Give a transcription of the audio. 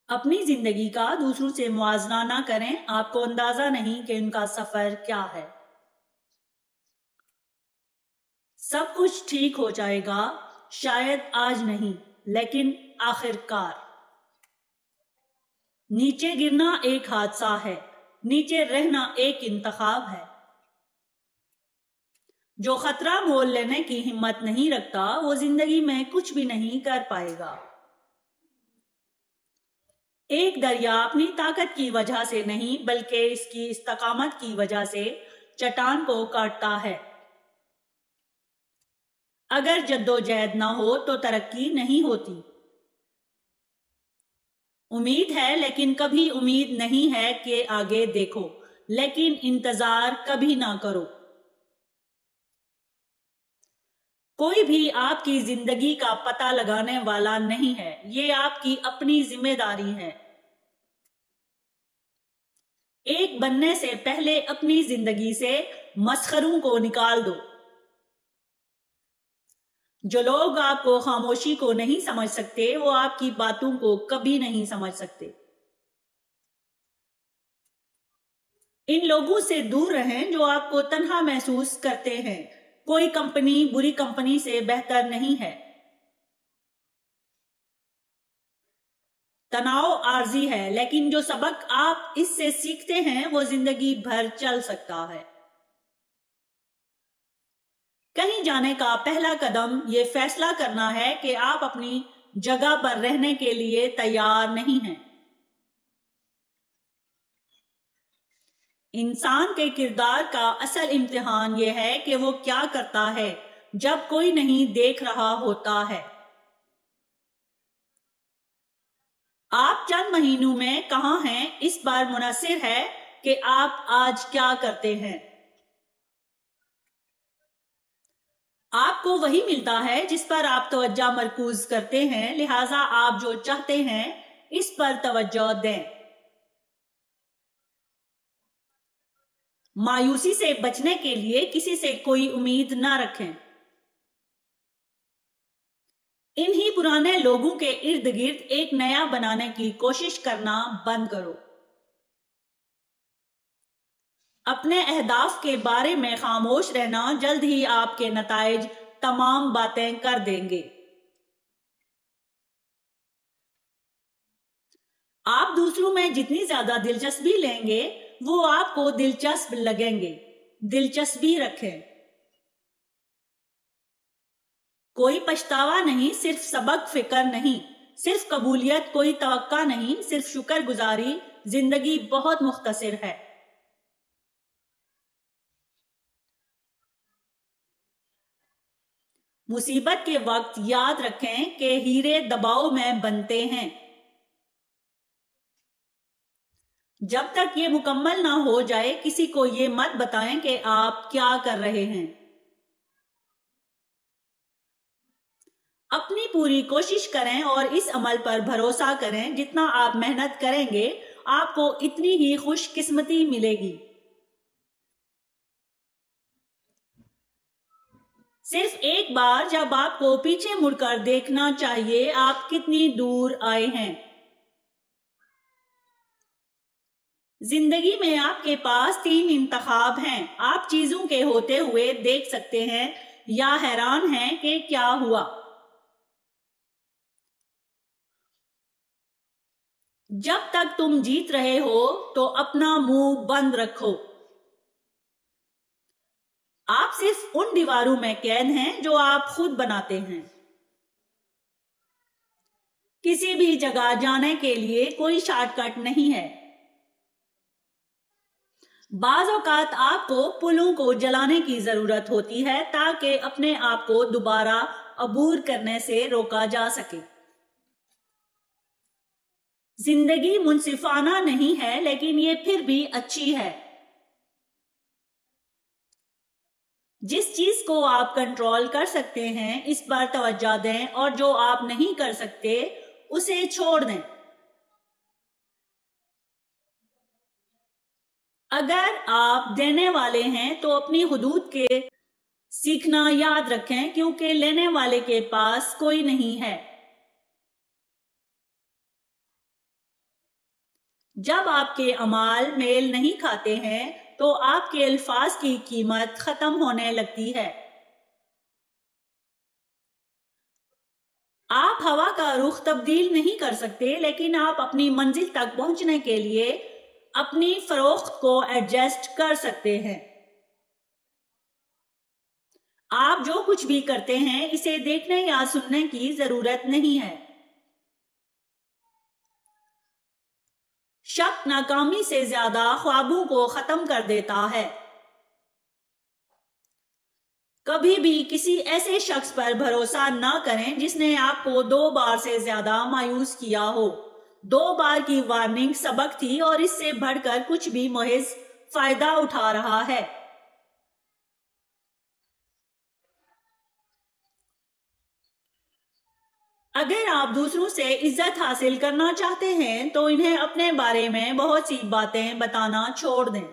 اپنی زندگی کا دوسروں سے موازنہ نہ کریں، آپ کو اندازہ نہیں کہ ان کا سفر کیا ہے۔ سب کچھ ٹھیک ہو جائے گا، شاید آج نہیں لیکن آخر کار۔ نیچے گرنا ایک حادثہ ہے، نیچے رہنا ایک انتخاب ہے۔ جو خطرہ مول لینے کی ہمت نہیں رکھتا وہ زندگی میں کچھ بھی نہیں کر پائے گا۔ ایک دریا اپنی طاقت کی وجہ سے نہیں بلکہ اس کی استقامت کی وجہ سے چٹان کو کاٹتا ہے۔ اگر جدوجہد نہ ہو تو ترقی نہیں ہوتی۔ امید ہے لیکن کبھی امید نہیں ہے کہ آگے دیکھو، لیکن انتظار کبھی نہ کرو۔ کوئی بھی آپ کی زندگی کا پتہ لگانے والا نہیں ہے، یہ آپ کی اپنی ذمہ داری ہے۔ ایک بننے سے پہلے اپنی زندگی سے مسخروں کو نکال دو۔ جو لوگ آپ کو خاموشی کو نہیں سمجھ سکتے وہ آپ کی باتوں کو کبھی نہیں سمجھ سکتے۔ ان لوگوں سے دور رہیں جو آپ کو تنہا محسوس کرتے ہیں۔ کوئی کمپنی بری کمپنی سے بہتر نہیں ہے۔ تناؤ عارضی ہے لیکن جو سبق آپ اس سے سیکھتے ہیں وہ زندگی بھر چل سکتا ہے۔ کہیں جانے کا پہلا قدم یہ فیصلہ کرنا ہے کہ آپ اپنی جگہ پر رہنے کے لیے تیار نہیں ہیں۔ انسان کے کردار کا اصل امتحان یہ ہے کہ وہ کیا کرتا ہے جب کوئی نہیں دیکھ رہا ہوتا ہے۔ آپ چند مہینوں میں کہاں ہیں اس پر منحصر ہے کہ آپ آج کیا کرتے ہیں۔ آپ کو وہی ملتا ہے جس پر آپ توجہ مرکوز کرتے ہیں، لہٰذا آپ جو چاہتے ہیں اس پر توجہ دیں۔ مایوسی سے بچنے کے لیے کسی سے کوئی امید نہ رکھیں۔ انہی پرانے لوگوں کے ارد گرد ایک نیا بنانے کی کوشش کرنا بند کرو۔ اپنے اہداف کے بارے میں خاموش رہنا جلد ہی آپ کے نتائج تمام باتیں کر دیں گے۔ آپ دوسروں میں جتنی زیادہ دلچسپی لیں گے وہ آپ کو دلچسپ لگیں گے۔ دلچسپی رکھیں۔ کوئی پچھتاوا نہیں، صرف سبق، فکر نہیں، صرف قبولیت، کوئی توقع نہیں، صرف شکر گزاری۔ زندگی بہت مختصر ہے۔ مصیبت کے وقت یاد رکھیں کہ ہیرے دباؤ میں بنتے ہیں۔ جب تک یہ مکمل نہ ہو جائے کسی کو یہ مت بتائیں کہ آپ کیا کر رہے ہیں۔ اپنی پوری کوشش کریں اور اس عمل پر بھروسہ کریں، جتنا آپ محنت کریں گے آپ کو اتنی ہی خوش قسمتی ملے گی۔ صرف ایک بار جب آپ کو پیچھے مڑ کر دیکھنا چاہیے آپ کتنی دور آئے ہیں۔ زندگی میں آپ کے پاس 3 انتخاب ہیں۔ آپ چیزوں کے ہوتے ہوئے دیکھ سکتے ہیں یا حیران ہیں کہ کیا ہوا۔ جب تک تم جیت رہے ہو تو اپنا منہ بند رکھو۔ آپ صرف ان دیواروں میں قید ہیں جو آپ خود بناتے ہیں۔ کسی بھی جگہ جانے کے لیے کوئی شارٹ کٹ نہیں ہے۔ بعض اوقات آپ کو پلوں کو جلانے کی ضرورت ہوتی ہے تاکہ اپنے آپ کو دوبارہ عبور کرنے سے روکا جا سکے۔ زندگی منصفانہ نہیں ہے لیکن یہ پھر بھی اچھی ہے۔ جس چیز کو آپ کنٹرول کر سکتے ہیں اس پر توجہ دیں اور جو آپ نہیں کر سکتے اسے چھوڑ دیں۔ اگر آپ دینے والے ہیں تو اپنی حدود کے سیکھنا یاد رکھیں کیونکہ لینے والے کے پاس کوئی نہیں ہے۔ جب آپ کے اعمال میل نہیں کھاتے ہیں تو آپ کے الفاظ کی قیمت ختم ہونے لگتی ہے۔ آپ ہوا کا رخ تبدیل نہیں کر سکتے، لیکن آپ اپنی منزل تک پہنچنے کے لیے اپنی فروخت کو ایڈجسٹ کر سکتے ہیں۔ آپ جو کچھ بھی کرتے ہیں اسے دیکھنے یا سننے کی ضرورت نہیں ہے۔ شک ناکامی سے زیادہ خوابوں کو ختم کر دیتا ہے۔ کبھی بھی کسی ایسے شخص پر بھروسہ نہ کریں جس نے آپ کو 2 بار سے زیادہ مایوس کیا ہو۔ 2 بار کی وارننگ سبق تھی اور اس سے بڑھ کر کچھ بھی محض فائدہ اٹھا رہا ہے۔ اگر آپ دوسروں سے عزت حاصل کرنا چاہتے ہیں تو انہیں اپنے بارے میں بہت سی باتیں بتانا چھوڑ دیں۔